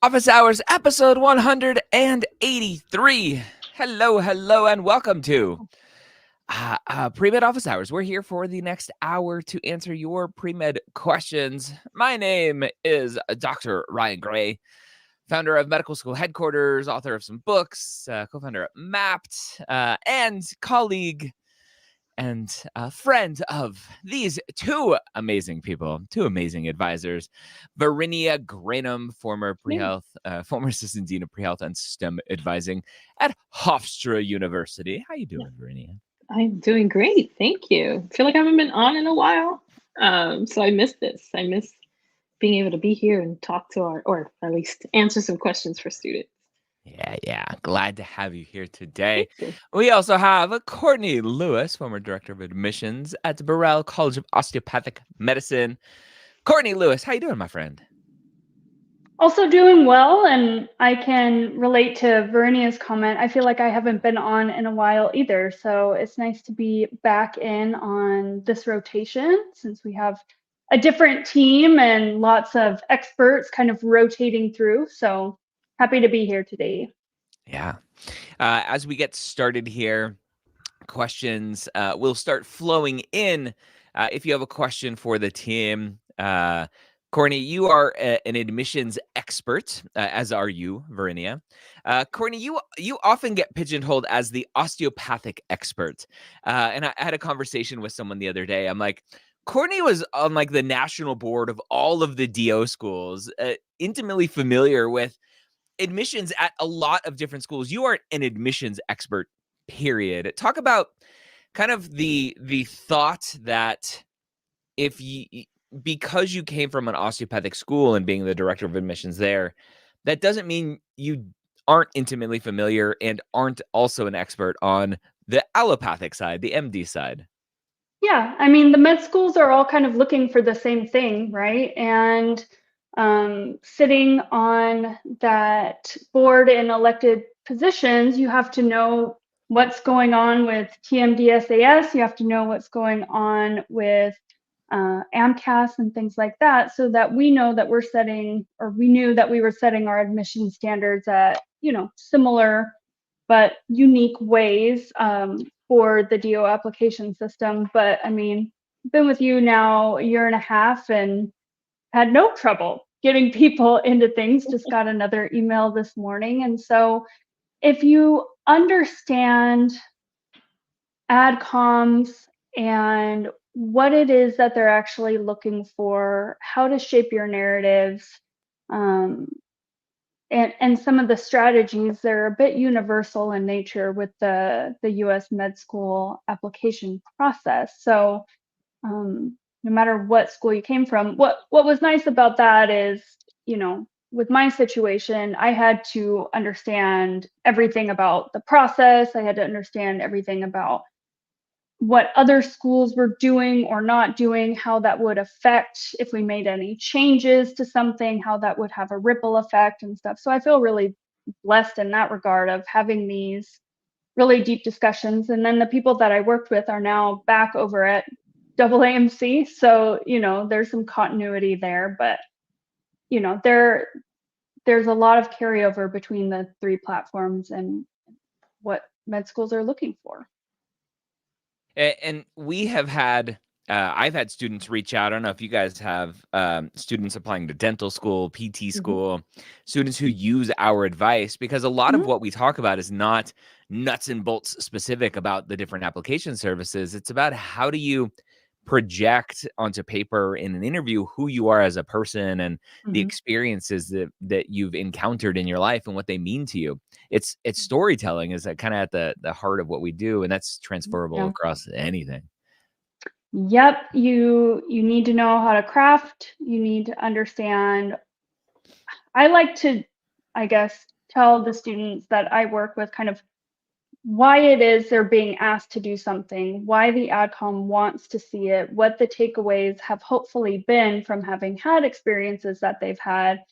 Office Hours, episode 183. Hello, and welcome to Premed Office Hours. We're here for the next hour to answer your Premed questions. My name is Dr. Ryan Gray, founder of Medical School Headquarters, author of some books, co-founder at Mapped, and colleague and a friend of these two amazing people, two amazing advisors, Verinia Granum, former pre-health, former assistant dean of pre-health and STEM advising at Hofstra University. How you doing, Verinia? I'm doing great, thank you. I feel like I haven't been on in a while, so I miss this. I miss being able to be here and talk to or at least answer some questions for students. Yeah. Glad to have you here today. We also have Courtney Lewis, former director of admissions at Burrell College of Osteopathic Medicine. Courtney Lewis, how you doing, my friend? Also doing well, and I can relate to Vernia's comment. I feel like I haven't been on in a while either, so it's nice to be back in on this rotation since we have a different team and lots of experts kind of rotating through. So happy to be here today. Yeah. As we get started here, questions will start flowing in. If you have a question for the team, Courtney, you are an admissions expert, as are you, Verinia. Courtney, you often get pigeonholed as the osteopathic expert. And I had a conversation with someone the other day. I'm like, Courtney was on like the national board of all of the DO schools, intimately familiar with admissions at a lot of different schools. You are an admissions expert, period. Talk about kind of the thought that if you, because you came from an osteopathic school and being the director of admissions there, that doesn't mean you aren't intimately familiar and aren't also an expert on the allopathic side, the MD side. Yeah, I mean, the med schools are all kind of looking for the same thing, right? And sitting on that board in elected positions, you have to know what's going on with TMDSAS, you have to know what's going on with AMCAS and things like that, so that we know that we're setting, or we knew that we were setting our admission standards at, similar but unique ways for the DO application system. But I mean, I've been with you now a year and a half and had no trouble getting people into things. Just got another email this morning. And so if you understand adcoms and what it is that they're actually looking for, how to shape your narratives, and some of the strategies, they're a bit universal in nature with the US med school application process. So no matter what school you came from, what was nice about that is, with my situation, I had to understand everything about the process. I had to understand everything about what other schools were doing or not doing, how that would affect if we made any changes to something, how that would have a ripple effect and stuff. So I feel really blessed in that regard of having these really deep discussions. And then the people that I worked with are now back over at AAMC. So, there's some continuity there, but, there's a lot of carryover between the three platforms and what med schools are looking for. And we have had, I've had students reach out. I don't know if you guys have students applying to dental school, PT school, students who use our advice, because a lot of what we talk about is not nuts and bolts specific about the different application services. It's about how do you project onto paper in an interview who you are as a person and the experiences that you've encountered in your life and what they mean to you. It's storytelling is kind of at the heart of what we do, and that's transferable across anything. Yep, you need to know how to craft. You need to understand. I like to, I guess, tell the students that I work with kind of why it is they're being asked to do something, why the AdCom wants to see it, what the takeaways have hopefully been from having had experiences that they've had,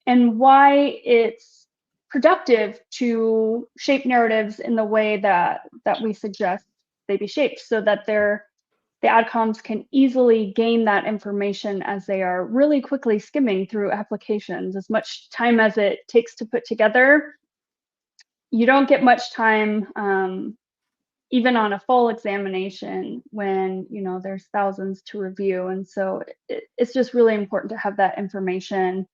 and why it's productive to shape narratives in the way that we suggest they be shaped, so that they the AdComs can easily gain that information as they are really quickly skimming through applications. As much time as it takes to put together, you don't get much time, even on a full examination, when there's thousands to review. And so it's just really important to have that information.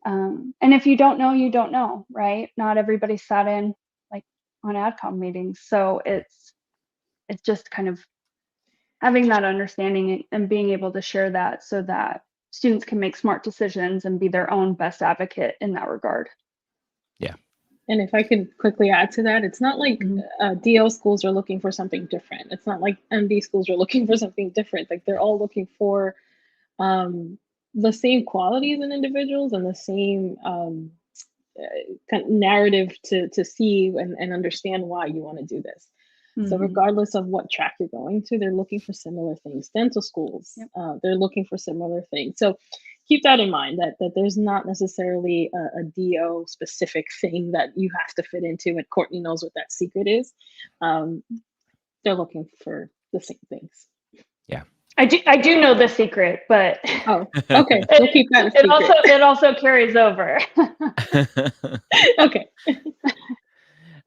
And if you don't know, you don't know, right? Not everybody sat in like on AdCom meetings, so it's just kind of having that understanding and being able to share that so that students can make smart decisions and be their own best advocate in that regard. Yeah. And if I could quickly add to that, it's not like DO schools are looking for something different. It's not like MD schools are looking for something different. Like, they're all looking for the same qualities in individuals and the same kind of narrative to see and understand why you want to do this. So regardless of what track you're going to, they're looking for similar things. Dental schools, they're looking for similar things. So keep that in mind, that there's not necessarily a DO specific thing that you have to fit into, and Courtney knows what that secret is. They're looking for the same things. Yeah. I do know the secret, but oh, okay, we'll keep that a secret. It also carries over. Okay.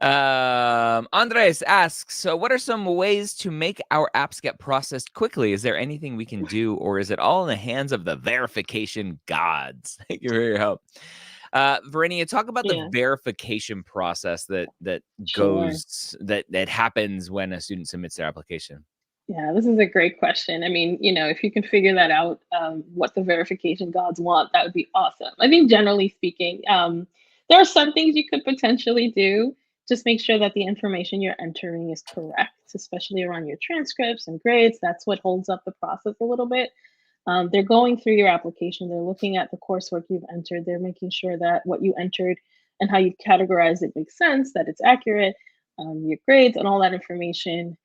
Andres asks, so what are some ways to make our apps get processed quickly? Is there anything we can do, or is it all in the hands of the verification gods? Thank you for your help. Verinia, talk about the verification process that goes, that happens when a student submits their application. Yeah, this is a great question. I mean, if you can figure that out, what the verification gods want, that would be awesome. I think generally speaking, there are some things you could potentially do. Just make sure that the information you're entering is correct, especially around your transcripts and grades. That's what holds up the process a little bit. They're going through your application. They're looking at the coursework you've entered. They're making sure that what you entered and how you categorize it makes sense, that it's accurate, your grades and all that information.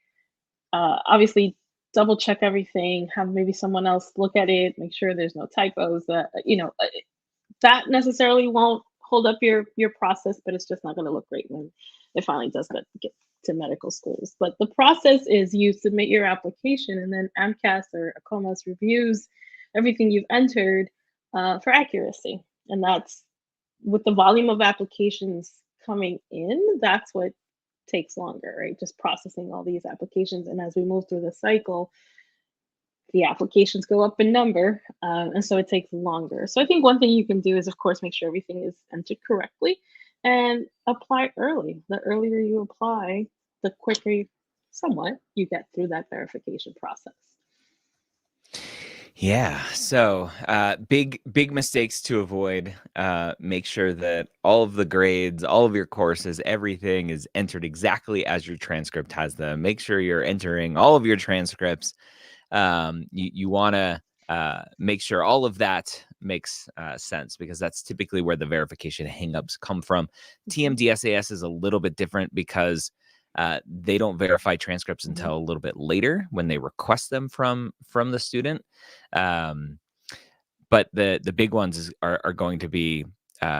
Obviously, double check everything, have maybe someone else look at it, make sure there's no typos. That necessarily won't hold up your process, but it's just not going to look great when it finally does get to medical schools. But the process is you submit your application, and then AMCAS or ACOMAS reviews everything you've entered for accuracy. And that's, with the volume of applications coming in, that's what takes longer, right? Just processing all these applications. And as we move through the cycle, the applications go up in number, and so it takes longer. So I think one thing you can do is, of course, make sure everything is entered correctly and apply early. The earlier you apply, the quicker somewhat you get through that verification process. Yeah. So big mistakes to avoid. Make sure that all of the grades, all of your courses, everything is entered exactly as your transcript has them. Make sure you're entering all of your transcripts. You want to make sure all of that makes sense, because that's typically where the verification hangups come from. TMDSAS is a little bit different because they don't verify transcripts until a little bit later when they request them from the student. But the big ones are going to be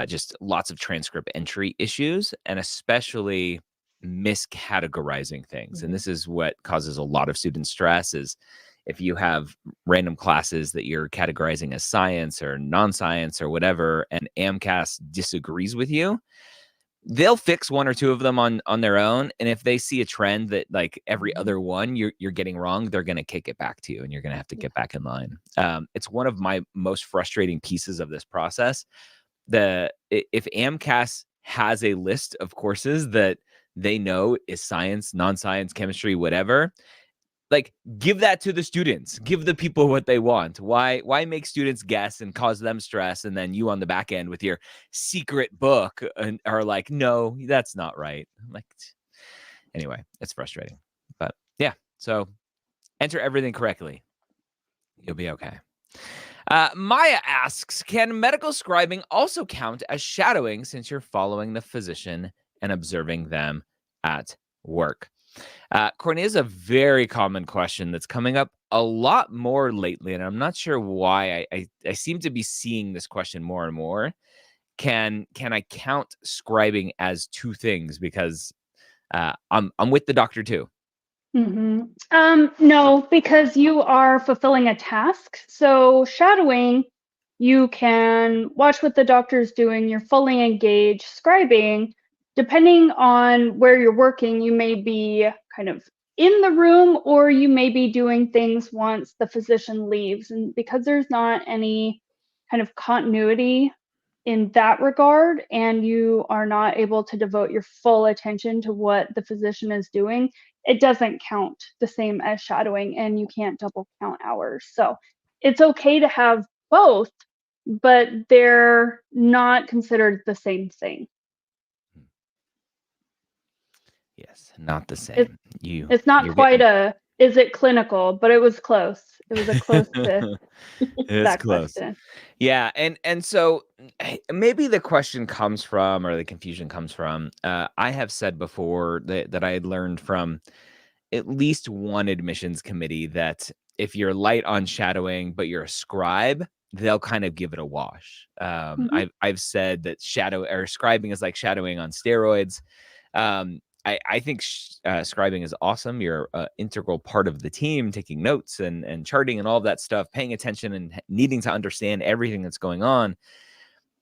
just lots of transcript entry issues, and especially miscategorizing things. And this is what causes a lot of student stress, is if you have random classes that you're categorizing as science or non-science or whatever, and AMCAS disagrees with you, they'll fix one or two of them on their own. And if they see a trend that like every other one you're getting wrong, they're going to kick it back to you, and you're going to have to get back in line. It's one of my most frustrating pieces of this process. If AMCAS has a list of courses that they know is science, non-science, chemistry, whatever, like, give that to the students. Give the people what they want. Why make students guess and cause them stress, and then you on the back end with your secret book are like, no, that's not right. I'm like, anyway, it's frustrating. But yeah, so enter everything correctly. You'll be okay. Maya asks, can medical scribing also count as shadowing, since you're following the physician and observing them at work? Courtney, is a very common question that's coming up a lot more lately, and I'm not sure why. I seem to be seeing this question more and more. Can I count scribing as two things? Because I'm with the doctor too. No, because you are fulfilling a task. So shadowing, you can watch what the doctor's doing. You're fully engaged. Scribing, depending on where you're working, you may be kind of in the room or you may be doing things once the physician leaves. And because there's not any kind of continuity in that regard, and you are not able to devote your full attention to what the physician is doing, it doesn't count the same as shadowing, and you can't double count hours. So it's okay to have both, but they're not considered the same thing. Yes, not the same. It's not quite is it clinical, but it was close. It was a close to that close. question. Yeah, and so maybe the question comes from, or the confusion comes from, I have said before that I had learned from at least one admissions committee that if you're light on shadowing, but you're a scribe, they'll kind of give it a wash. I've said that scribing is like shadowing on steroids. I think scribing is awesome. You're an integral part of the team, taking notes and charting and all of that stuff, paying attention and needing to understand everything that's going on.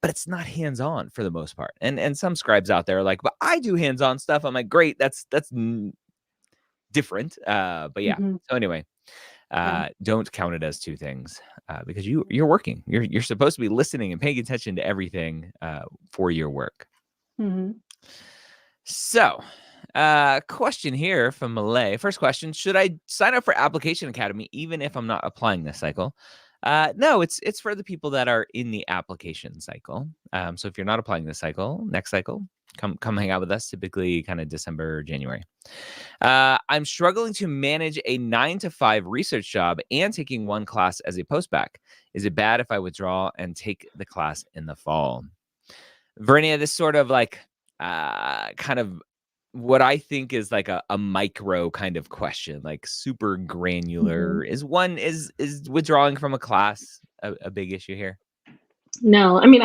But it's not hands-on for the most part. And some scribes out there are like, but I do hands-on stuff. I'm like, great, that's different. But yeah. So anyway, don't count it as two things because you're working. You're supposed to be listening and paying attention to everything for your work. So, question here from Malay. First question: should I sign up for Application Academy even if I'm not applying this cycle? No, it's for the people that are in the application cycle. So if you're not applying this cycle, next cycle, come hang out with us. Typically, kind of December, January. I'm struggling to manage a 9-to-5 research job and taking one class as a postbac. Is it bad if I withdraw and take the class in the fall? Vernia, this sort of like kind of what I think is like a micro kind of question, like super granular. Is withdrawing from a class a big issue here? No, I mean,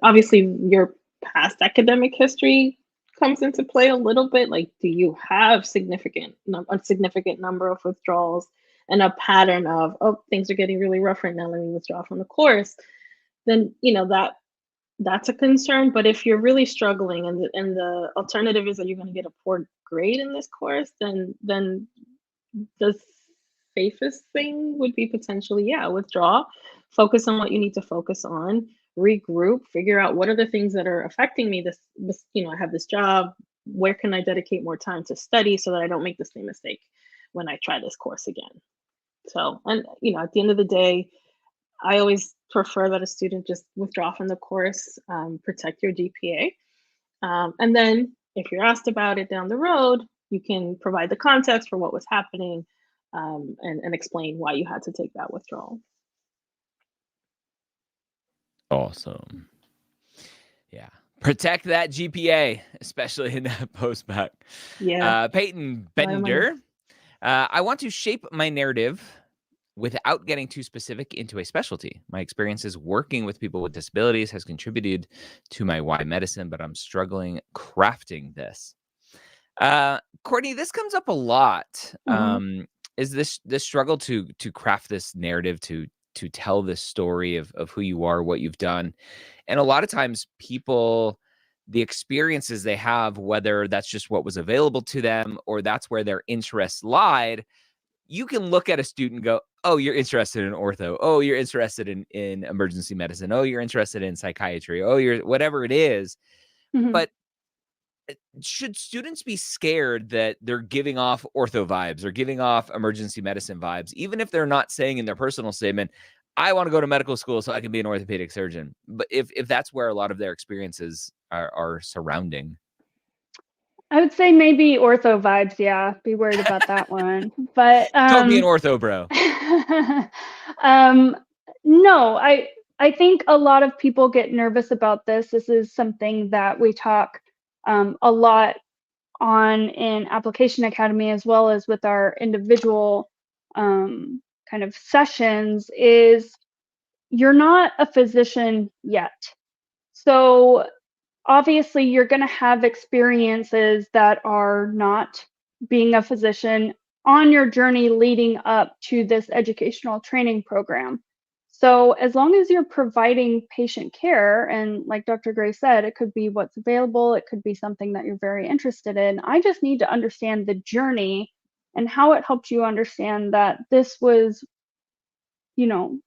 obviously your past academic history comes into play a little bit. Like, do you have a significant number of withdrawals and a pattern of, oh, things are getting really rough right now, let me withdraw from the course? Then that's a concern. But if you're really struggling and the alternative is that you're going to get a poor grade in this course, then the safest thing would be potentially, withdraw, focus on what you need to focus on, regroup, figure out what are the things that are affecting me. This I have this job, where can I dedicate more time to study so that I don't make the same mistake when I try this course again? So, and at the end of the day, I always prefer that a student just withdraw from the course, protect your GPA. And then if you're asked about it down the road, you can provide the context for what was happening and explain why you had to take that withdrawal. Awesome. Yeah. Protect that GPA, especially in that postbac. Yeah. Peyton Bender. I want to shape my narrative without getting too specific into a specialty. My experiences working with people with disabilities has contributed to my why medicine, but I'm struggling crafting this. Courtney, this comes up a lot. Is this struggle to craft this narrative, to tell this story of who you are, what you've done? And a lot of times people, the experiences they have, whether that's just what was available to them or that's where their interests lied, you can look at a student and go, oh, you're interested in ortho. Oh, you're interested in emergency medicine. Oh, you're interested in psychiatry. Oh, you're whatever it is. But should students be scared that they're giving off ortho vibes or giving off emergency medicine vibes, even if they're not saying in their personal statement, I want to go to medical school so I can be an orthopedic surgeon? But if that's where a lot of their experiences are surrounding. I would say maybe ortho vibes. Yeah, be worried about that one. But don't be an ortho bro. No, I think a lot of people get nervous about this. This is something that we talk a lot on in Application Academy, as well as with our individual kind of sessions, is you're not a physician yet. So obviously you're going to have experiences that are not being a physician on your journey leading up to this educational training program. So as long as you're providing patient care, and like Dr. Gray said, it could be what's available, it could be something that you're very interested in. I just need to understand the journey and how it helped you understand that this was, you know,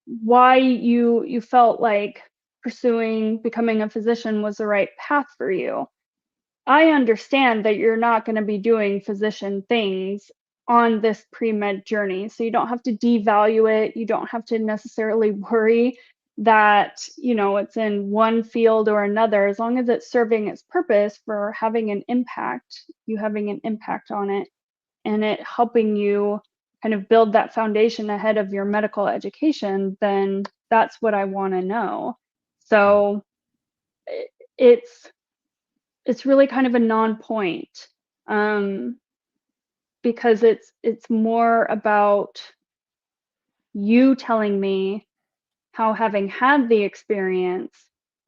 why you felt like pursuing becoming a physician was the right path for you. I understand that you're not going to be doing physician things on this pre-med journey, so you don't have to devalue it. You don't have to necessarily worry that, you know, it's in one field or another. As long as it's serving its purpose for having an impact, you having an impact on it, and it helping you kind of build that foundation ahead of your medical education, then that's what I want to know. So it's really kind of a non-point, because it's more about you telling me how having had the experience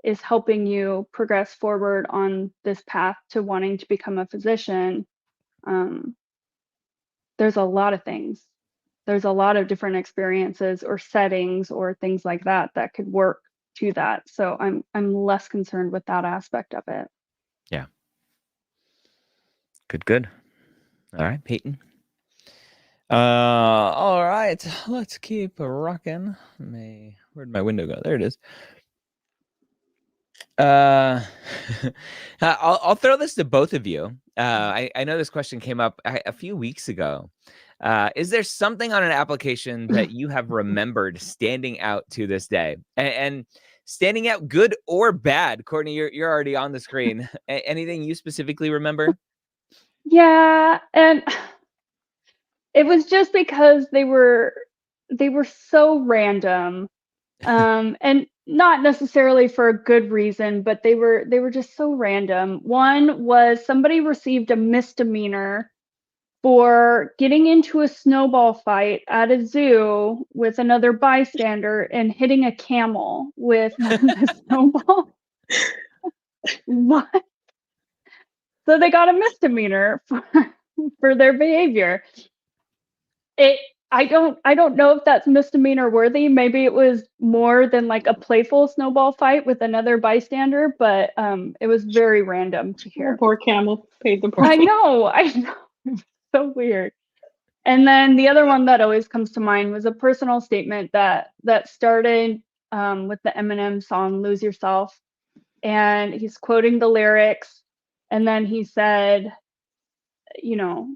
is helping you progress forward on this path to wanting to become a physician. There's a lot of things. There's a lot of different experiences or settings or things like that that could work to that. So I'm less concerned with that aspect of it. Yeah. Good. All right, Peyton. All right, let's keep rocking. Where'd my window go? There it is. I'll throw this to both of you. I know this question came up a few weeks ago. Is there something on an application that you have remembered standing out to this day, and standing out, good or bad? Courtney, you're already on the screen. Anything you specifically remember? Yeah, and it was just because they were so random, and not necessarily for a good reason, but they were just so random. One was somebody received a misdemeanor for getting into a snowball fight at a zoo with another bystander and hitting a camel with the snowball. What? So they got a misdemeanor for their behavior. I don't know if that's misdemeanor worthy. Maybe it was more than like a playful snowball fight with another bystander, but it was very random to hear. Poor camel paid the price. I know. It's so weird. And then the other one that always comes to mind was a personal statement that started with the Eminem song "Lose Yourself," and he's quoting the lyrics, and then he said, you know,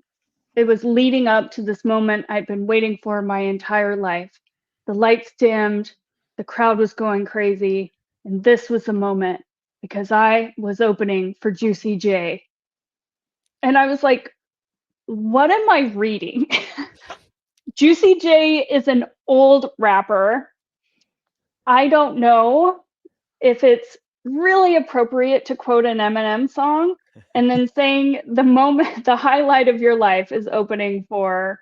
it was leading up to this moment I've been waiting for my entire life. The lights dimmed, the crowd was going crazy, and this was the moment because I was opening for Juicy J. And I was like, what am I reading? Juicy J is an old rapper. I don't know if it's really appropriate to quote an Eminem song and then saying the moment, the highlight of your life is opening for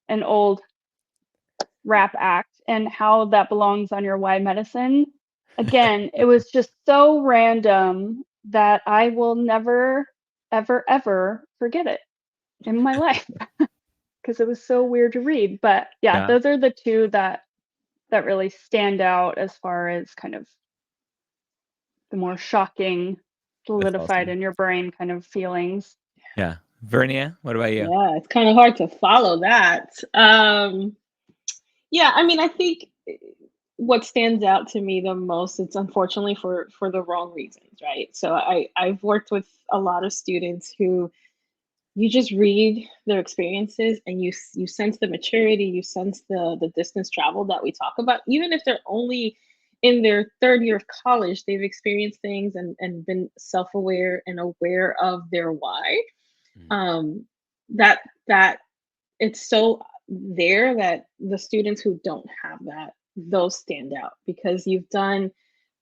an old rap act and how that belongs on your Why Medicine. Again, it was just so random that I will never, ever, ever forget it in my life because it was so weird to read. But yeah, those are the two that really stand out as far as kind of the more shocking, solidified in your brain kind of feelings. Yeah. Vernia, what about you? Yeah, it's kind of hard to follow that. Yeah, I mean, I think what stands out to me the most, it's unfortunately for the wrong reasons, right? So I've worked with a lot of students who you just read their experiences and you sense the maturity, you sense the distance traveled that we talk about. Even if they're only in their third year of college, they've experienced things and been self-aware and aware of their why. That it's so there that the students who don't have that, those stand out because you've done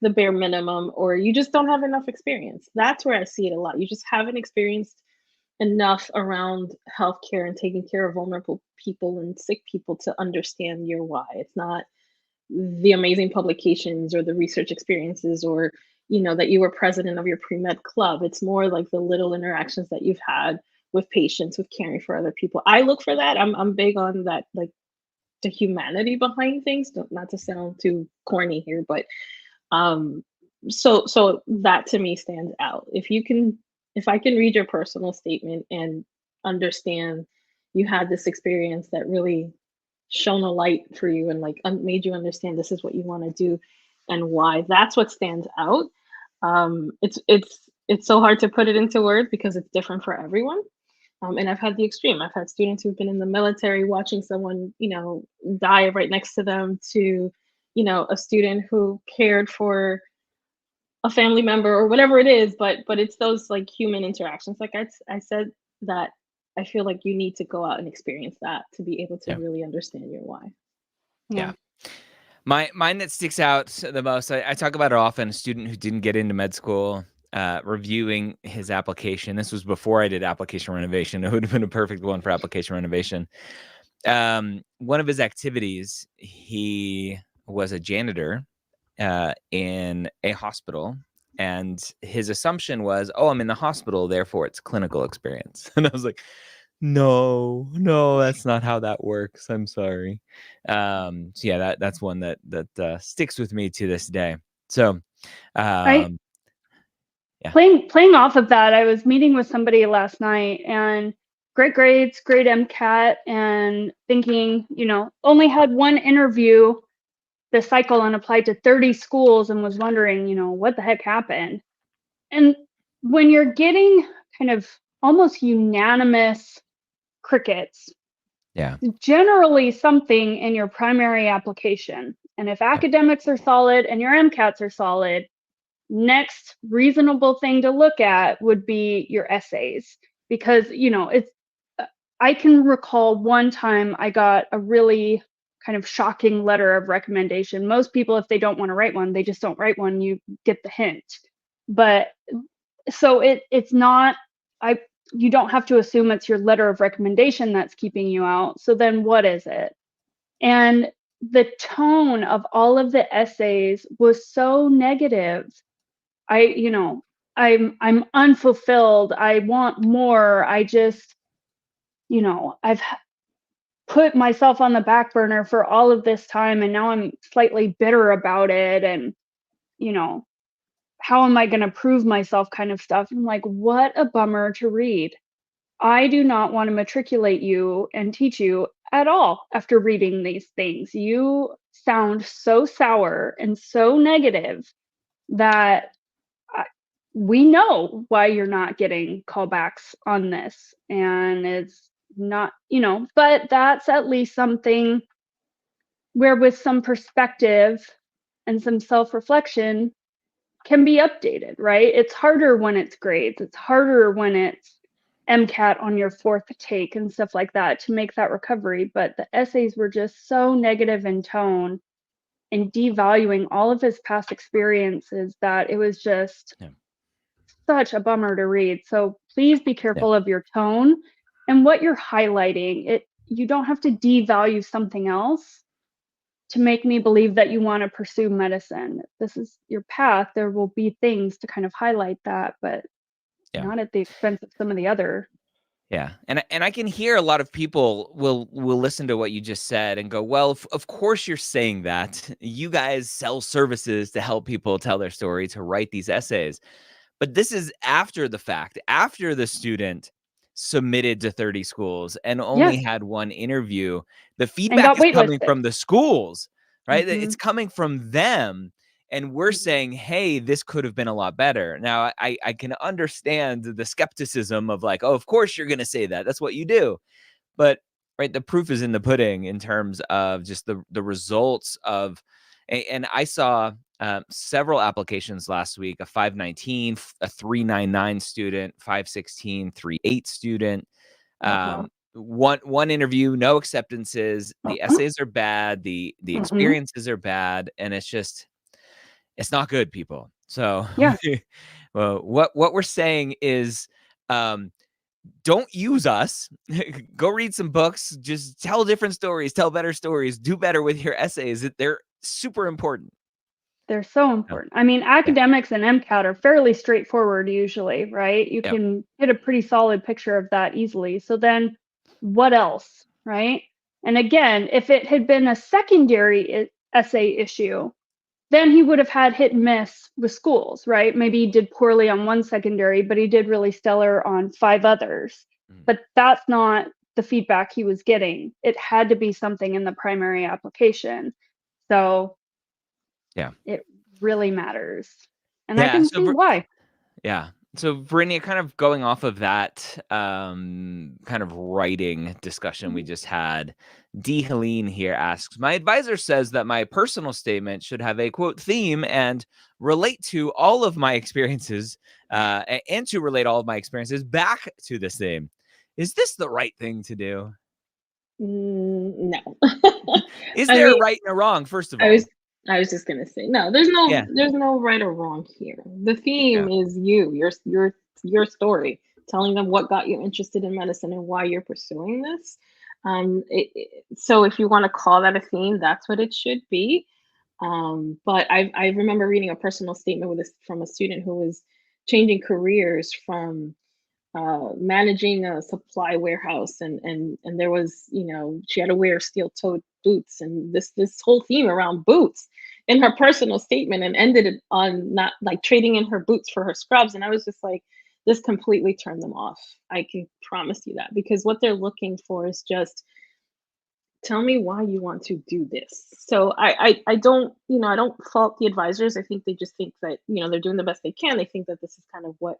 the bare minimum or you just don't have enough experience. That's where I see it a lot. You just haven't experienced enough around healthcare and taking care of vulnerable people and sick people to understand your why. It's not the amazing publications or the research experiences or, you know, that you were president of your pre-med club. It's more like the little interactions that you've had with patience, with caring for other people. I look for that. I'm big on that, like the humanity behind things. Not to sound too corny here, but um, so that to me stands out. If I can read your personal statement and understand you had this experience that really shone a light for you and like made you understand this is what you want to do and why, that's what stands out. It's so hard to put it into words because it's different for everyone. And I've had the extreme. I've had students who've been in the military watching someone, die right next to them, to, a student who cared for a family member or whatever it is. But it's those like human interactions. Like I said, that I feel like you need to go out and experience that to be able to Yeah. really understand your why. Yeah. Mine that sticks out the most, I talk about it often, a student who didn't get into med school, reviewing his application. This was before I did application renovation. It would have been a perfect one for application renovation. One of his activities, he was a janitor in a hospital. And his assumption was, oh, I'm in the hospital, therefore it's clinical experience. And I was like, no, that's not how that works. I'm sorry. So yeah, that's one that sticks with me to this day. So, yeah. Playing off of that, I was meeting with somebody last night, and great grades, great MCAT, and thinking, only had one interview this cycle and applied to 30 schools and was wondering, what the heck happened. And when you're getting kind of almost unanimous crickets, Yeah, generally something in your primary application. And if academics are solid and your MCATs are solid, next reasonable thing to look at would be your essays, because I can recall one time I got a really kind of shocking letter of recommendation. Most people, if they don't want to write one, they just don't write one. You get the hint. But so it's not, you don't have to assume it's your letter of recommendation that's keeping you out. So then what is it? And the tone of all of the essays was so negative. I'm unfulfilled. I want more. I just, I've put myself on the back burner for all of this time, and now I'm slightly bitter about it. And, how am I going to prove myself kind of stuff? I'm like, what a bummer to read. I do not want to matriculate you and teach you at all after reading these things. You sound so sour and so negative that we know why you're not getting callbacks on this. And it's not, but that's at least something where with some perspective and some self-reflection can be updated, right? It's harder when it's grades. It's harder when it's MCAT on your fourth take and stuff like that to make that recovery. But the essays were just so negative in tone and devaluing all of his past experiences that it was just such a bummer to read. So please be careful of your tone and what you're highlighting. You don't have to devalue something else to make me believe that you want to pursue medicine. This is your path. There will be things to kind of highlight that, but not at the expense of some of the other. Yeah. And I can hear a lot of people will listen to what you just said and go, well, of course you're saying that. You guys sell services to help people tell their story, to write these essays. But this is after the fact, after the student submitted to 30 schools and only had one interview. The feedback is coming from the schools, right? Mm-hmm. It's coming from them. And we're saying, hey, this could have been a lot better. Now, I can understand the skepticism of like, oh, of course you're going to say that. That's what you do. But right, the proof is in the pudding in terms of just the results of, and I saw several applications last week, a 519, a 399 student, 516, 38 student. One interview, no acceptances. The essays are bad. The experiences are bad. And it's not good, people. So well, what we're saying is, don't use us. Go read some books. Just tell different stories, tell better stories, do better with your essays. They're super important. They're so important. I mean, academics and MCAT are fairly straightforward usually, right? You can get a pretty solid picture of that easily. So then what else, right? And again, if it had been a secondary essay issue, then he would have had hit and miss with schools, right? Maybe he did poorly on one secondary, but he did really stellar on 5 others. But that's not the feedback he was getting. It had to be something in the primary application. So it really matters. And I can see why. Yeah. So, Brittany, kind of going off of that kind of writing discussion we just had, D. Helene here asks, my advisor says that my personal statement should have a, quote, theme and relate to all of my experiences and to relate all of my experiences back to the theme. Is this the right thing to do? No. Is there a right and a wrong, first of all? I was just gonna say, no, there's no right or wrong here. The theme is your story, telling them what got you interested in medicine and why you're pursuing this. So if you want to call that a theme, that's what it should be. But I remember reading a personal statement from a student who was changing careers from managing a supply warehouse, and there was, she had to wear steel-toed boots, and this whole theme around boots in her personal statement, and ended it on not like trading in her boots for her scrubs. And I was just like, this completely turned them off. I can promise you that, because what they're looking for is just, tell me why you want to do this. So I don't, I don't fault the advisors. I think they just think that, they're doing the best they can. They think that this is kind of what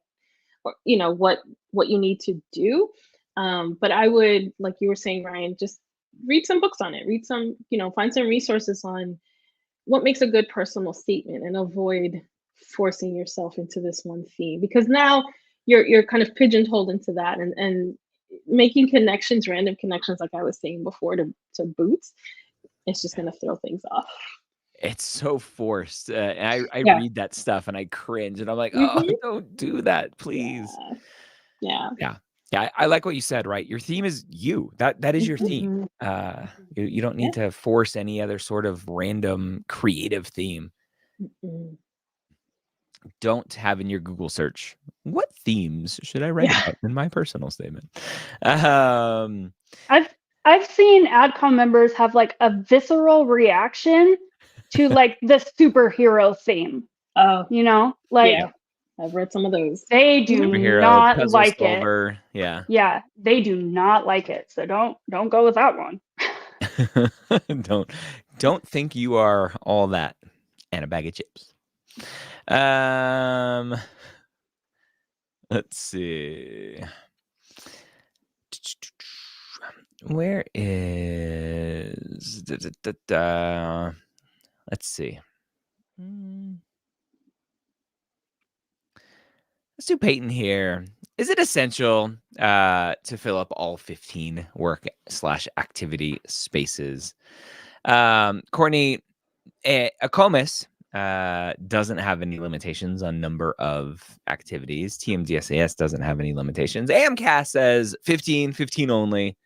you need to do. But I would, like you were saying, Ryan, just read some books on it. Read some, find some resources on what makes a good personal statement, and avoid forcing yourself into this one theme, because now you're kind of pigeonholed into that, and making connections, random connections, like I was saying before, to boots, it's just going to throw things off. It's so forced. And I read that stuff and I cringe, and I'm like, oh, don't do that, please. Yeah. I like what you said, right? Your theme is you. That is your theme. You don't need to force any other sort of random creative theme. Don't have in your Google search, what themes should I write about in my personal statement? I've seen AdCom members have like a visceral reaction to like the superhero theme. I've read some of those. They do not like solver. it. Yeah, they do not like it. So don't go with that one. Don't think you are all that and a bag of chips. Let's see. Where is let's see. Let's do Peyton here. Is it essential to fill up all 15 work/activity spaces? Courtney, ACOMAS doesn't have any limitations on number of activities. TMDSAS doesn't have any limitations. AMCAS says 15 only.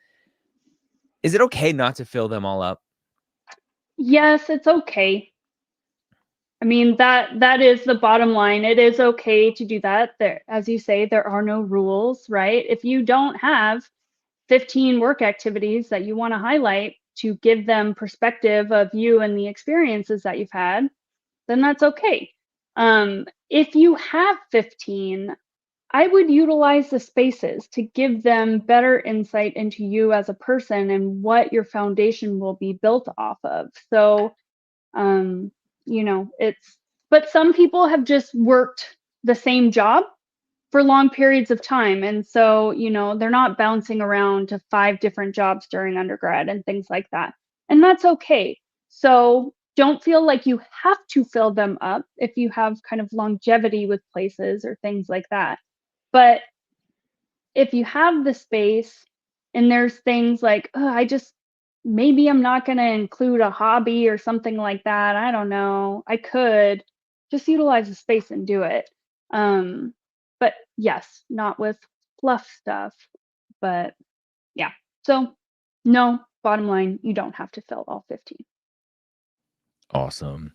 Is it okay not to fill them all up? Yes, it's okay. I mean, that is the bottom line. It is okay to do that. There, as you say, there are no rules, right? If you don't have 15 work activities that you want to highlight to give them perspective of you and the experiences that you've had, then that's okay. If you have 15, I would utilize the spaces to give them better insight into you as a person and what your foundation will be built off of. So, but some people have just worked the same job for long periods of time. And so, they're not bouncing around to 5 different jobs during undergrad and things like that. And that's okay. So don't feel like you have to fill them up if you have kind of longevity with places or things like that. But if you have the space and there's things like, maybe I'm not going to include a hobby or something like that. I don't know. I could just utilize the space and do it. But yes, not with fluff stuff. But yeah. So no, bottom line, you don't have to fill all 15. Awesome.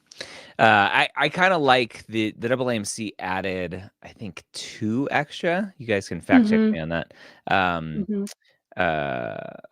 I kind of like the AAMC added, I think, 2 extra. You guys can fact check Mm-hmm. me on that. Um, Mm-hmm.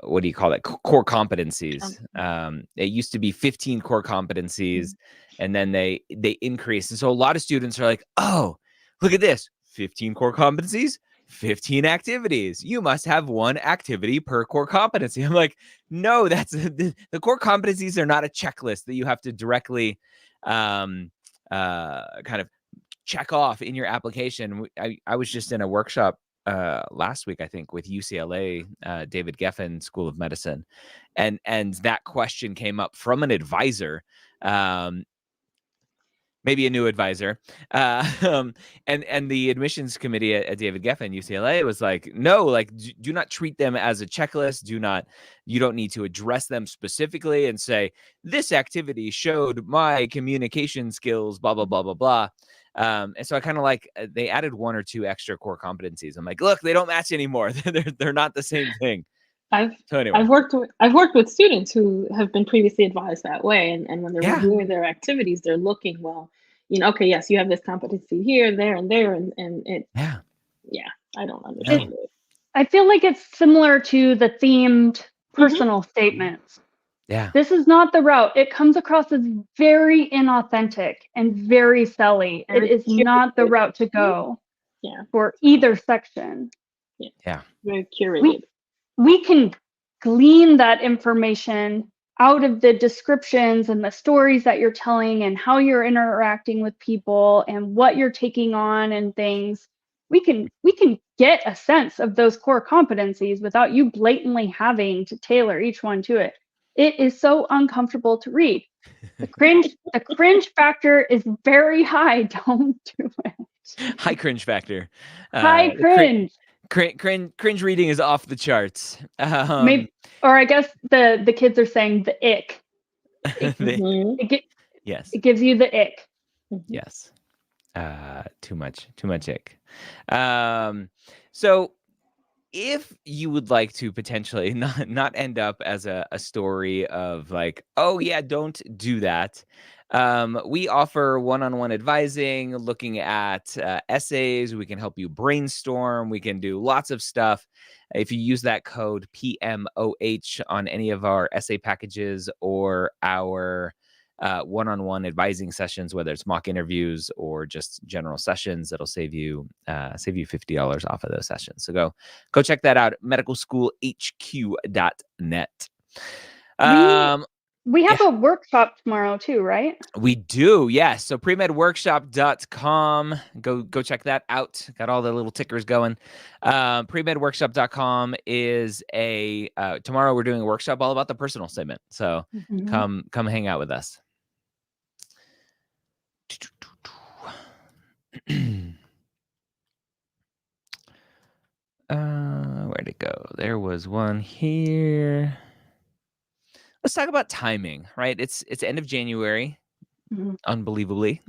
what do you call it? Core competencies. Um, It used to be 15 core competencies, and then they increased. And so a lot of students are like, "Oh, look at this. 15 core competencies, 15 activities. You must have 1 activity per core competency." I'm like, "No, that's the core competencies are not a checklist that you have to directly kind of check off in your application." I was just in a workshop last week, I think, with UCLA, David Geffen School of Medicine, and that question came up from an advisor, um, maybe a new advisor, and the admissions committee at David Geffen UCLA was like, no, like do not treat them as a checklist. You don't need to address them specifically and say this activity showed my communication skills, blah blah blah blah blah. And so I kind of like they added 1 or 2 extra core competencies. I'm like, look, they don't match anymore. they're not the same thing. I've So anyway, I've worked with students who have been previously advised that way, and when they're yeah, reviewing their activities, they're looking, well, okay, yes, you have this competency here, there, and there, and it, yeah, yeah, I don't no, understand it. I feel like it's similar to the themed Mhm. personal statements. yeah, This is not the route. It comes across as very inauthentic and very selly. It Very is not the curated. route to go Yeah, for either section. yeah. very curated. We can glean that information out of the descriptions and the stories that you're telling and how you're interacting with people and what you're taking on and things. We can get a sense of those core competencies without you blatantly having to tailor each one to it. It is so uncomfortable to read. The cringe factor is very high. Don't do it. High cringe factor. High The cringe. cringe reading is off the charts. Maybe, or I guess the kids are saying the ick. Mhm. Yes, It gives you the ick. Mhm. yes. Too much ick. So if you would like to potentially not end up as a story of like, oh yeah, don't do that. We offer one-on-one advising, looking at essays. We can help you brainstorm. We can do lots of stuff. If you use that code PMOH on any of our essay packages or our one-on-one advising sessions, whether it's mock interviews or just general sessions, it'll save you $50 off of those sessions. So go check that out, medicalschoolhq.net. We have Yeah. a workshop tomorrow too, right? We do, yes. So premedworkshop.com. Go check that out. Got all the little tickers going. Premedworkshop.com is tomorrow we're doing a workshop all about the personal statement. So come hang out with us. Where'd it go? There was one here. Let's talk about timing, right? It's end of January, unbelievably,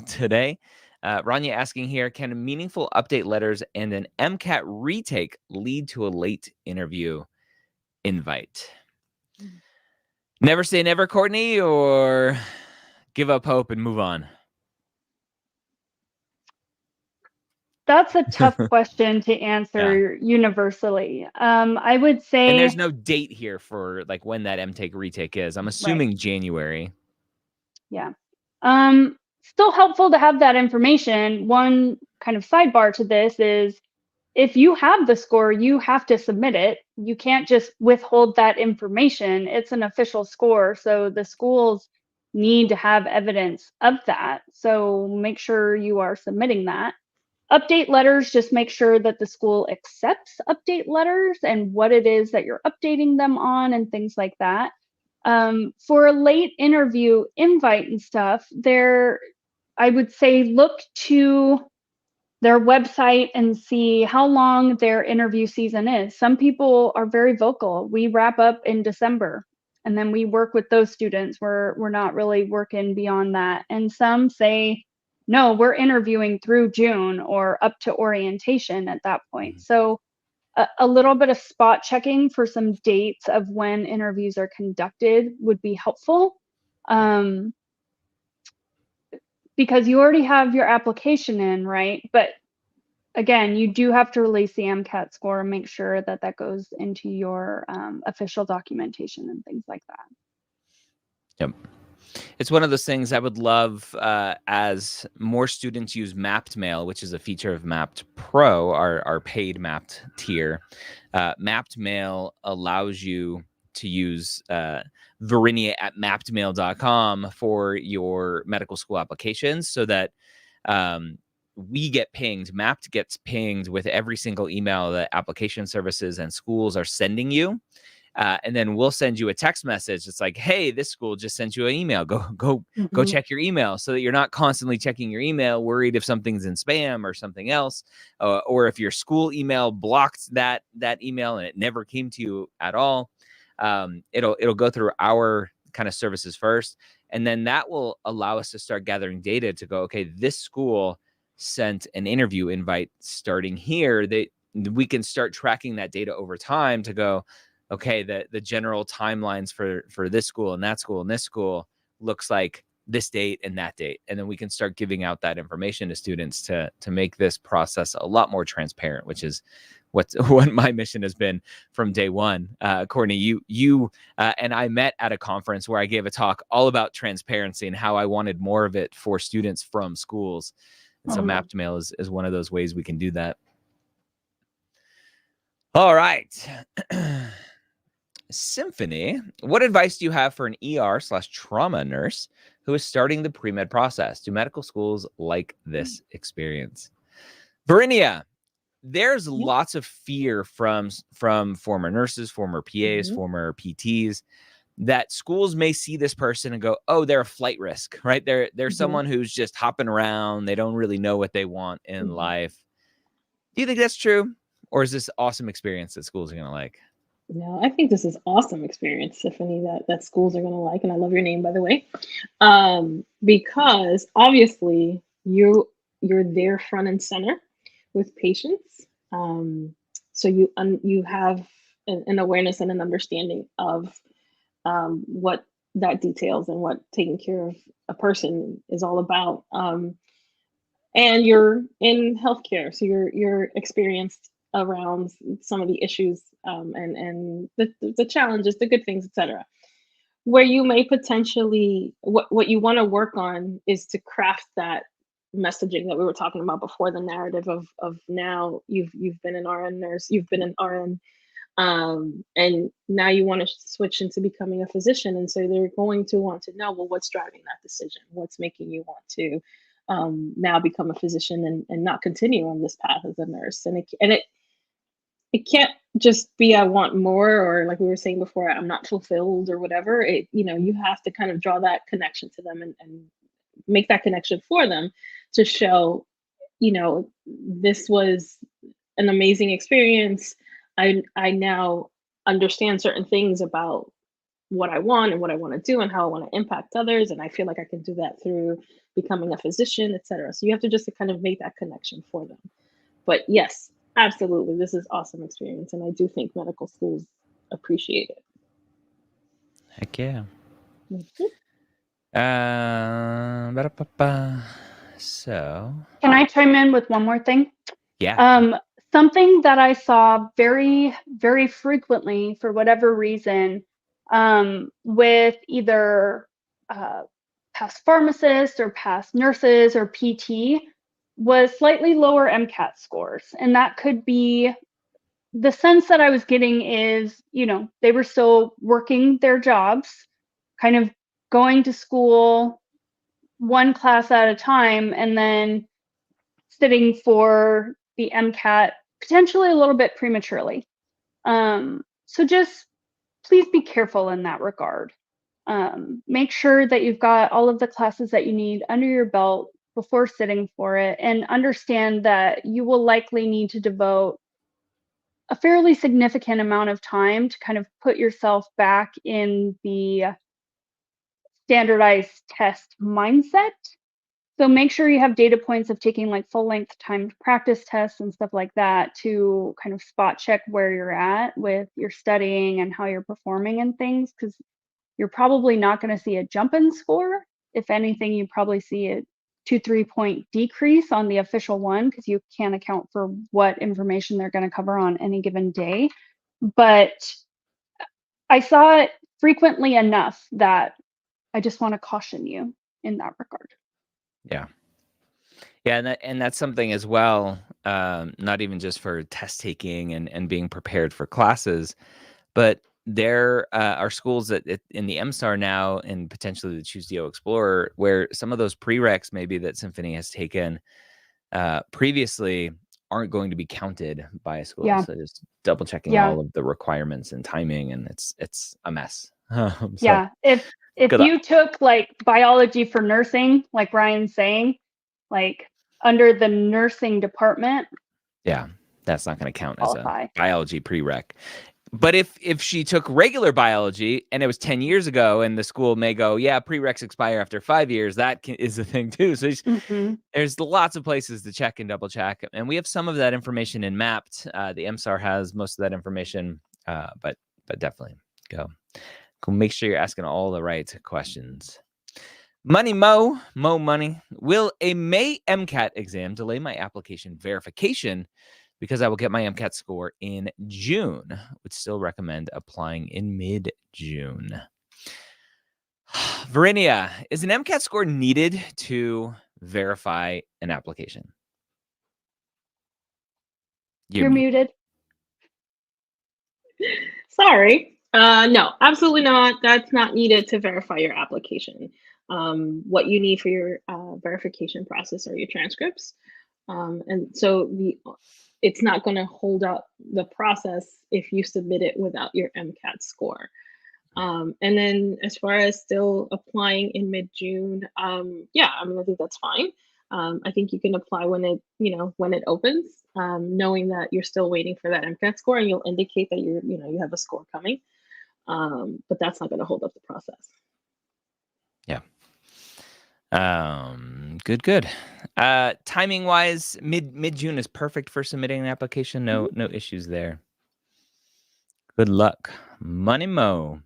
today. Rania asking here, can meaningful update letters and an MCAT retake lead to a late interview invite? Never say never, Courtney, or give up hope and move on? That's a tough question to answer universally. I would say, and there's no date here for like when that MTake retake is. I'm assuming January. Yeah. Still helpful to have that information. One kind of sidebar to this is if you have the score, you have to submit it. You can't just withhold that information. It's an official score, so the schools need to have evidence of that. So make sure you are submitting that. Update letters, just make sure that the school accepts update letters and what it is that you're updating them on and things like that. For a late interview invite and stuff, I would say look to their website and see how long their interview season is. Some people are very vocal. We wrap up in December and then we work with those students. We're not really working beyond that. And some say, no, we're interviewing through June or up to orientation at that point. So a little bit of spot checking for some dates of when interviews are conducted would be helpful. because you already have your application in, right? But again, you do have to release the MCAT score and make sure that that goes into your official documentation and things like that. Yep. It's one of those things I would love as more students use Mapped Mail, which is a feature of Mapped Pro, our paid Mapped tier. Mapped Mail allows you to use Verinia at mappedmail.com for your medical school applications so that we get pinged. Mapped gets pinged with every single email that application services and schools are sending you. And then we'll send you a text message. It's like, hey, this school just sent you an email. Go check your email, so that you're not constantly checking your email, worried if something's in spam or something else, or if your school email blocked that email and it never came to you at all. It'll go through our kind of services first, and then that will allow us to start gathering data to go, okay, this school sent an interview invite starting here. We can start tracking that data over time to go, okay, the general timelines for this school and that school and this school looks like this date and that date. And then we can start giving out that information to students to make this process a lot more transparent, which is what my mission has been from day one. Courtney, you and I met at a conference where I gave a talk all about transparency and how I wanted more of it for students from schools. And so Mapped Mail is one of those ways we can do that. All right. Symphony, what advice do you have for an ER/trauma nurse who is starting the pre-med process? Do medical schools like this experience? Verinia, there's lots of fear from former nurses, former PAs, former PTs, that schools may see this person and go, oh, they're a flight risk, right? They're someone who's just hopping around. They don't really know what they want in life. Do you think that's true? Or is this awesome experience that schools are going to like? No, I think this is awesome experience, Tiffany, that schools are going to like. And I love your name, by the way, because obviously you're there front and center with patients. So you have an awareness and an understanding of what that details and what taking care of a person is all about. And you're in healthcare, so you're experienced around some of the issues and the challenges, the good things, etc. Where you may potentially, what you want to work on is to craft that messaging that we were talking about before, the narrative of now you've been an RN nurse, you've been an RN, and now you want to switch into becoming a physician. And so they're going to want to know, well, what's driving that decision? What's making you want to now become a physician and not continue on this path as a nurse? And it can't just be I want more, or like we were saying before, I'm not fulfilled or whatever. You have to kind of draw that connection to them and make that connection for them to show, this was an amazing experience. I now understand certain things about what I want and what I want to do and how I want to impact others. And I feel like I can do that through becoming a physician, etc. So you have to just kind of make that connection for them. But yes, absolutely, this is awesome experience. And I do think medical schools appreciate it. Heck yeah. So can I chime in with one more thing? Yeah. Something that I saw very, very frequently for whatever reason with either past pharmacists or past nurses or PT was slightly lower MCAT scores. And that could be, the sense that I was getting is, they were still working their jobs, kind of going to school one class at a time, and then sitting for the MCAT potentially a little bit prematurely. So just please be careful in that regard. Make sure that you've got all of the classes that you need under your belt before sitting for it, and understand that you will likely need to devote a fairly significant amount of time to kind of put yourself back in the standardized test mindset. So make sure you have data points of taking like full length timed practice tests and stuff like that to kind of spot check where you're at with your studying and how you're performing and things, because you're probably not going to see a jump in score. If anything, you probably see it 2-3 point decrease on the official one because you can't account for what information they're going to cover on any given day. But I saw it frequently enough that I just want to caution you in that regard. Yeah. Yeah, and that's something as well, not even just for test taking and being prepared for classes, but there are schools that in the MSAR now and potentially the Choose DO Explorer where some of those prereqs maybe that Symphony has taken previously aren't going to be counted by a school. Yeah. So just double checking Yeah. all of the requirements and timing, and it's a mess. So, yeah. If you took like biology for nursing, like Ryan's saying, like under the nursing department, yeah, that's not going to count qualify. as a biology prereq. But if she took regular biology and it was 10 years ago and the school may go, yeah, prereqs expire after 5 years, that is the thing too. So there's lots of places to check and double check. And we have some of that information in Mapped. The MSAR has most of that information, but definitely go make sure you're asking all the right questions. Mo money. Will a May MCAT exam delay my application verification because I will get my MCAT score in June? Would still recommend applying in mid-June. Verinia, is an MCAT score needed to verify an application? You're muted. Sorry. No, absolutely not. That's not needed to verify your application. What you need for your verification process are your transcripts. And so it's not going to hold up the process if you submit it without your MCAT score. And then as far as still applying in mid-June, yeah, I mean, I think that's fine. I think you can apply when it opens, knowing that you're still waiting for that MCAT score, and you'll indicate that you have a score coming. But that's not going to hold up the process. Yeah. Good. Timing wise, mid-June is perfect for submitting an application. No issues there. Good luck. Money Mo.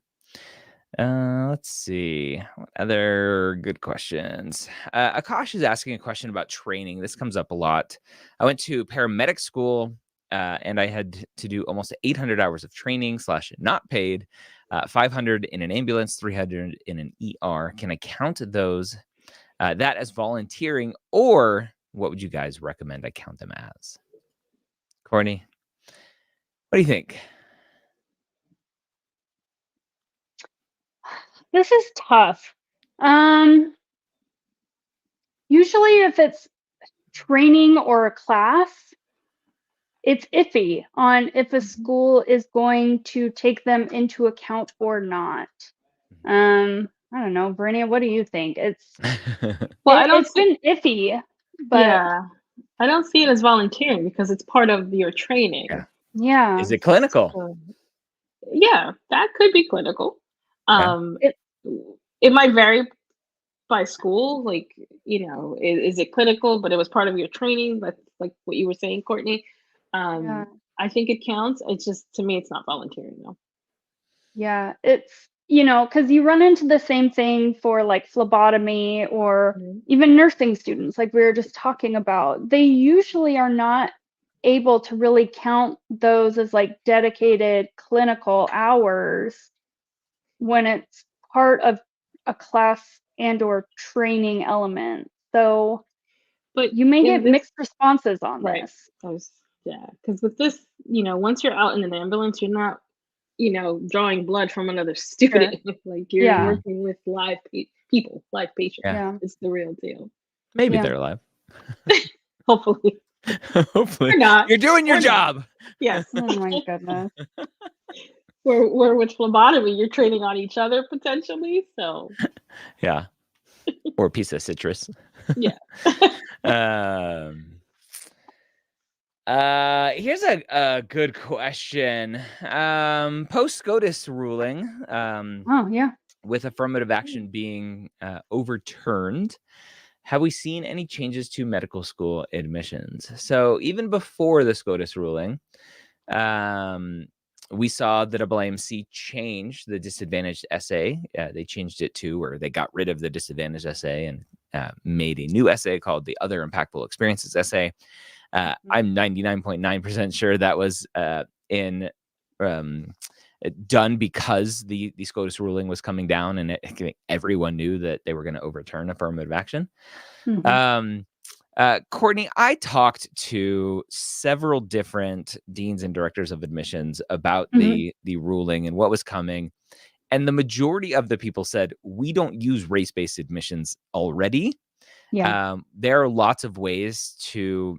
Let's see. What other good questions? Akash is asking a question about training. This comes up a lot. I went to paramedic school and I had to do almost 800 hours of training / not paid, 500 in an ambulance, 300 in an ER. Can I count those that as volunteering, or what would you guys recommend I count them as? Courtney, what do you think? This is tough. Usually if it's training or a class, it's iffy on if a school is going to take them into account or not. I don't know, Brittany, what do you think? It's been iffy, but yeah, I don't see it as volunteering because it's part of your training. Yeah. Is it clinical? Yeah, that could be clinical. Yeah. It might vary by school. Like, is it clinical, but it was part of your training? That's like what you were saying, Courtney. I think it counts. It's just, to me, it's not volunteering though. Yeah, it's, because you run into the same thing for like phlebotomy or even nursing students, like we were just talking about. They usually are not able to really count those as like dedicated clinical hours when it's part of a class and or training element. So, but you may get mixed responses on this. Yeah, because with this, once you're out in an ambulance, you're not, drawing blood from another student. Sure. Like you're working with live people, live patients. Yeah. It's the real deal. Maybe they're alive. Hopefully. Hopefully. Or not. You're doing your job. Yes. Oh my goodness. We're with phlebotomy, you're training on each other potentially. So yeah. Or a piece of citrus. Yeah. Here's a good question. Post-SCOTUS ruling, with affirmative action being overturned, have we seen any changes to medical school admissions? So even before the SCOTUS ruling, we saw that AAMC change the disadvantaged essay. They changed it to, or they got rid of the disadvantaged essay and made a new essay called the Other Impactful Experiences essay. I'm 99.9% sure that was done because the SCOTUS ruling was coming down, and everyone knew that they were going to overturn affirmative action. Courtney, I talked to several different deans and directors of admissions about the ruling and what was coming. And the majority of the people said, we don't use race-based admissions already. There are lots of ways to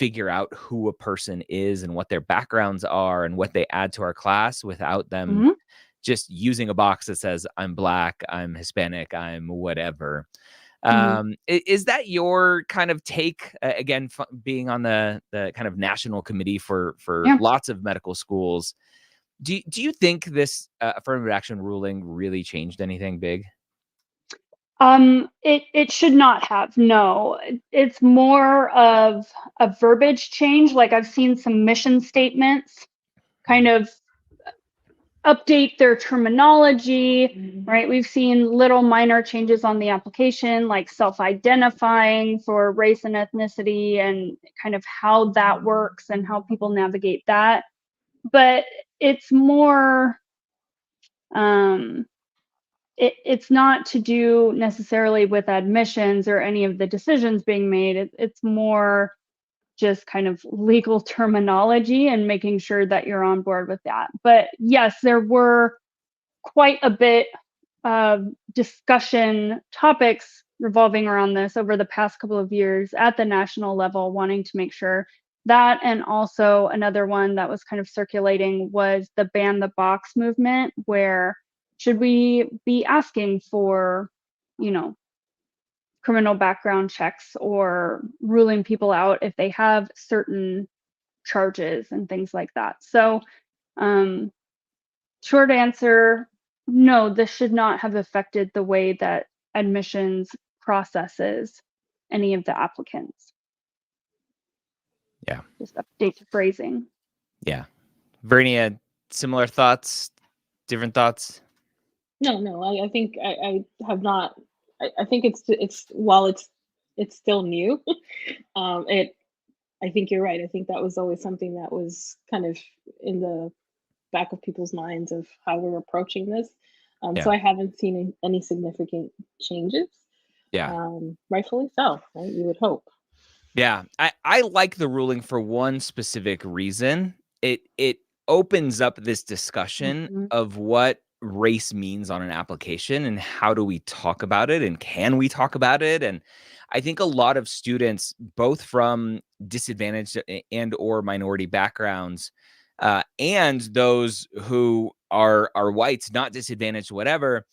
figure out who a person is and what their backgrounds are and what they add to our class without them just using a box that says, I'm Black, I'm Hispanic, I'm whatever. Is that your kind of take, again, being on the kind of national committee for lots of medical schools? Do you think this affirmative action ruling really changed anything big? It should not have. No, it's more of a verbiage change. Like I've seen some mission statements kind of update their terminology, right? We've seen little minor changes on the application, like self-identifying for race and ethnicity and kind of how that works and how people navigate that. But it's more, it's not to do necessarily with admissions or any of the decisions being made. It's more just kind of legal terminology and making sure that you're on board with that. But yes, there were quite a bit of discussion topics revolving around this over the past couple of years at the national level, wanting to make sure that. And also another one that was kind of circulating was the ban the box movement, where should we be asking for, criminal background checks or ruling people out if they have certain charges and things like that. So short answer, no, this should not have affected the way that admissions processes any of the applicants. Yeah. Just update the phrasing. Yeah. Vernia, similar thoughts, different thoughts? No, I think I have not. I think it's while it's still new. I think you're right. I think that was always something that was kind of in the back of people's minds of how we're approaching this. So I haven't seen any significant changes. Rightfully so, right? You would hope. Yeah, I like the ruling for one specific reason. It opens up this discussion of what race means on an application and how do we talk about it and can we talk about it. And I think a lot of students, both from disadvantaged and or minority backgrounds, and those who are whites, not disadvantaged, whatever,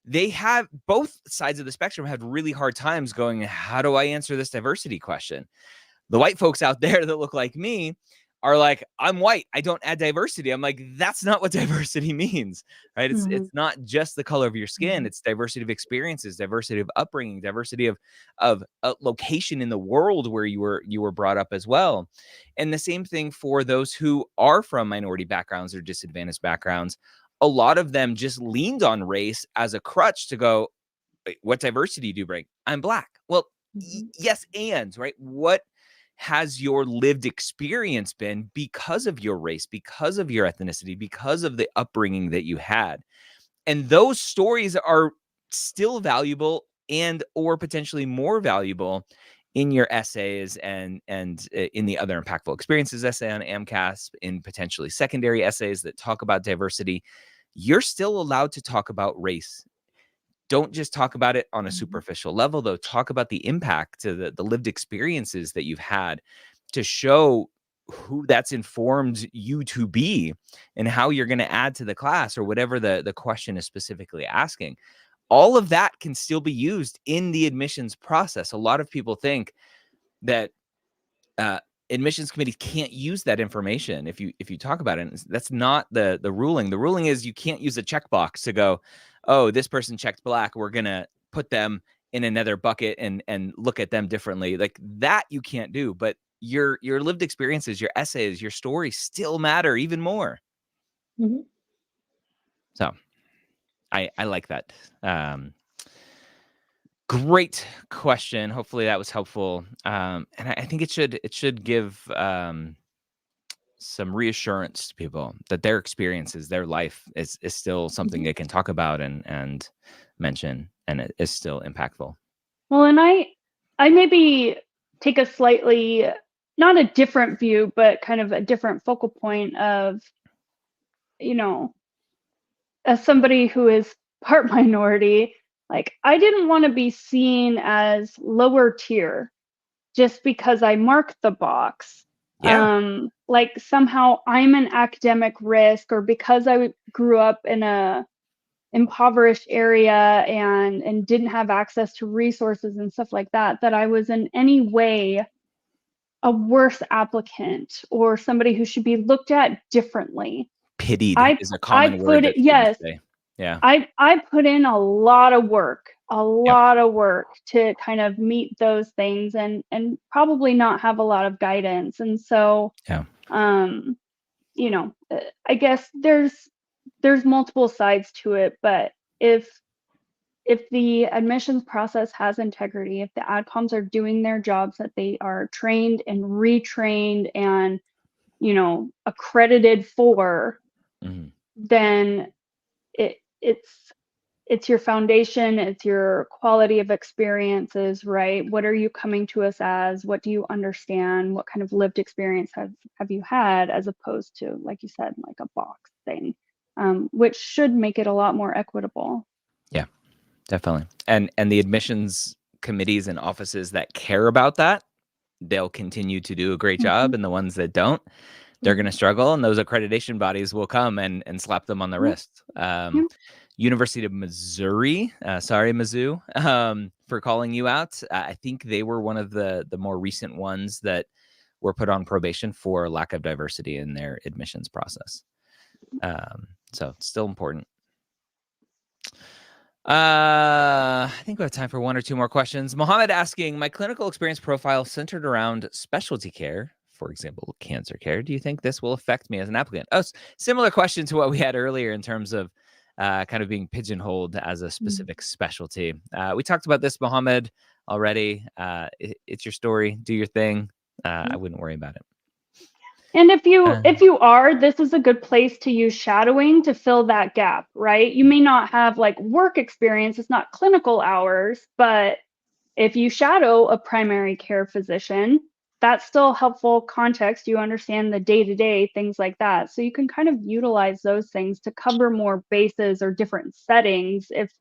they have, both sides of the spectrum have really hard times going, how do I answer this diversity question? The white folks out there that look like me are like, I'm white, I don't add diversity. I'm like, that's not what diversity means, right? It's not just the color of your skin. It's diversity of experiences, diversity of upbringing, diversity of location in the world where you were brought up as well. And the same thing for those who are from minority backgrounds or disadvantaged backgrounds. A lot of them just leaned on race as a crutch to go, what diversity do you bring? I'm Black. Well, yes, and right. What has your lived experience been because of your race, because of your ethnicity, because of the upbringing that you had? And those stories are still valuable and or potentially more valuable in your essays and in the Other Impactful Experiences essay on AMCAS, in potentially secondary essays that talk about diversity. You're still allowed to talk about race. Don't just talk about it on a superficial level, though. Talk about the impact to the lived experiences that you've had to show who that's informed you to be and how you're going to add to the class or whatever the question is specifically asking. All of that can still be used in the admissions process. A lot of people think that admissions committees can't use that information if you talk about it. That's not the ruling. The ruling is you can't use a checkbox to go, oh, this person checked Black, we're gonna put them in another bucket and look at them differently. Like that you can't do, but your lived experiences, your essays, your stories still matter even more. So I like that. Great question. Hopefully that was helpful. And I think it should give some reassurance to people that their experiences, their life is still something they can talk about and mention, and it is still impactful. Well, and I maybe take a slightly, not a different view, but kind of a different focal point of, as somebody who is part minority, like I didn't want to be seen as lower tier just because I marked the box. Yeah. Like somehow I'm an academic risk, or because I grew up in a impoverished area and didn't have access to resources and stuff like that, that I was in any way a worse applicant or somebody who should be looked at differently. Pitied is a I common put word it, that students yes, say. Yeah. I put in a lot of work, Yep. to kind of meet those things and probably not have a lot of guidance. And so, Yeah. I guess there's multiple sides to it, but if the admissions process has integrity, if the adcoms are doing their jobs, that they are trained and retrained and, accredited for, Mhm. then it's your foundation, it's your quality of experiences, right? What are you coming to us as? What do you understand? What kind of lived experience have you had, as opposed to, like you said, like a box thing, which should make it a lot more equitable. Yeah, definitely. And the admissions committees and offices that care about that, they'll continue to do a great job. And the ones that don't, they're going to struggle. And those accreditation bodies will come and slap them on the wrist. Yep. University of Missouri, sorry, Mizzou, for calling you out. I think they were one of the more recent ones that were put on probation for lack of diversity in their admissions process. So it's still important. I think we have time for one or two more questions. Mohammed asking, my clinical experience profile centered around specialty care, for example, cancer care. Do you think this will affect me as an applicant? Oh, similar question to what we had earlier in terms of kind of being pigeonholed as a specific specialty. We talked about this, Mohammed, already. It's your story. Do your thing. I wouldn't worry about it. And if you are, this is a good place to use shadowing to fill that gap, right? You may not have like work experience, it's not clinical hours, but if you shadow a primary care physician, that's still helpful context. You understand the day-to-day things like that. So you can kind of utilize those things to cover more bases or different settings if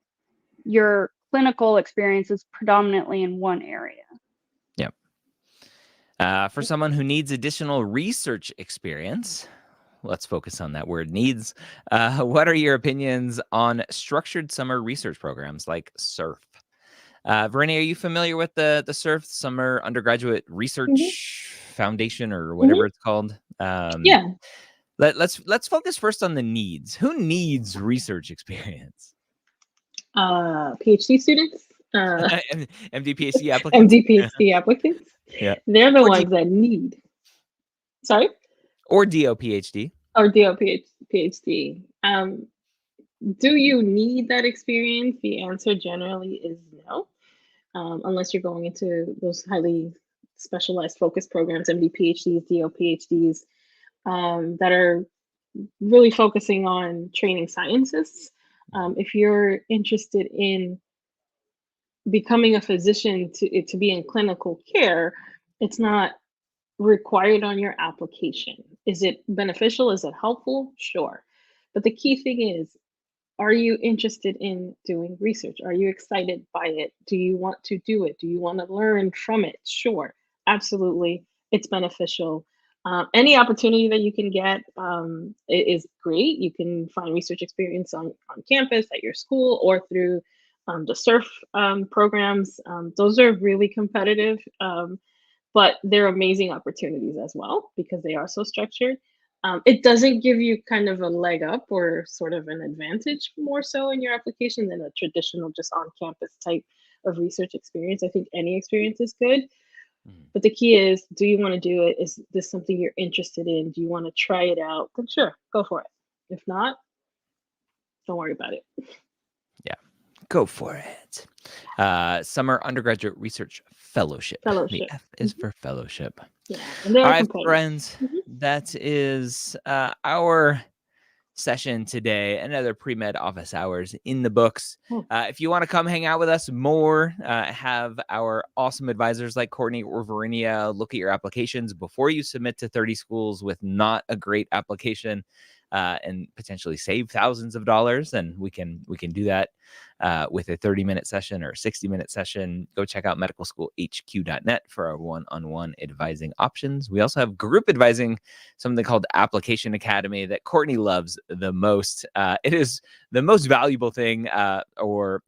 your clinical experience is predominantly in one area. For someone who needs additional research experience, let's focus on that word needs. What are your opinions on structured summer research programs like SURF? Verena, are you familiar with the SURF, Summer Undergraduate Research Foundation, or whatever it's called? Yeah. Let's focus first on the needs. Who needs research experience? PhD students, MD PhD applicants. MD PhD applicants. Yeah, They're the ones that need. Sorry? Or DO PhD. Or DO PhD. Do you need that experience? The answer generally is no, unless you're going into those highly specialized focus programs, MD PhDs, DO PhDs, that are really focusing on training scientists. If you're interested in becoming a physician to be in clinical care, it's not required on your application. Is it beneficial? Is it helpful? Sure. But the key thing is, are you interested in doing research? Are you excited by it? Do you want to do it? Do you want to learn from it? Sure, absolutely. It's beneficial. Any opportunity that you can get is great. You can find research experience on campus at your school or through the SURF programs. Those are really competitive, but they're amazing opportunities as well because they are so structured. It doesn't give you kind of a leg up or sort of an advantage more so in your application than a traditional just on-campus type of research experience. I think any experience is good, but the key is, do you want to do it? Is this something you're interested in? Do you want to try it out? Then sure, go for it. If not, don't worry about it. Yeah, go for it. Summer Undergraduate Research Fellowship. The F is for fellowship. Yeah, and All right, friends, that is our session today. Another Premed office hours in the books. If you want to come hang out with us more, have our awesome advisors like Courtney or Verinia look at your applications before you submit to 30 schools with not a great application, and potentially save thousands of dollars. And we can do that with a 30-minute session or a 60-minute session. Go check out medicalschoolhq.net for our one-on-one advising options. We also have group advising, something called Application Academy that Courtney loves the most. It is the most valuable thing or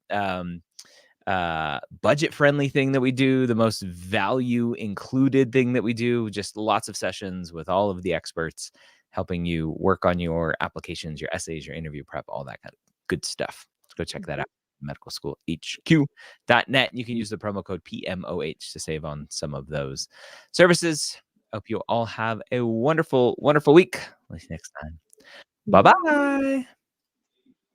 budget-friendly thing that we do, the most value-included thing that we do. Just lots of sessions with all of the experts helping you work on your applications, your essays, your interview prep, all that kind of good stuff. Let's go check that out. medicalschoolhq.net. You can use the promo code PMOH to save on some of those services. Hope you all have a wonderful, wonderful week. I'll see you next time. Bye-bye.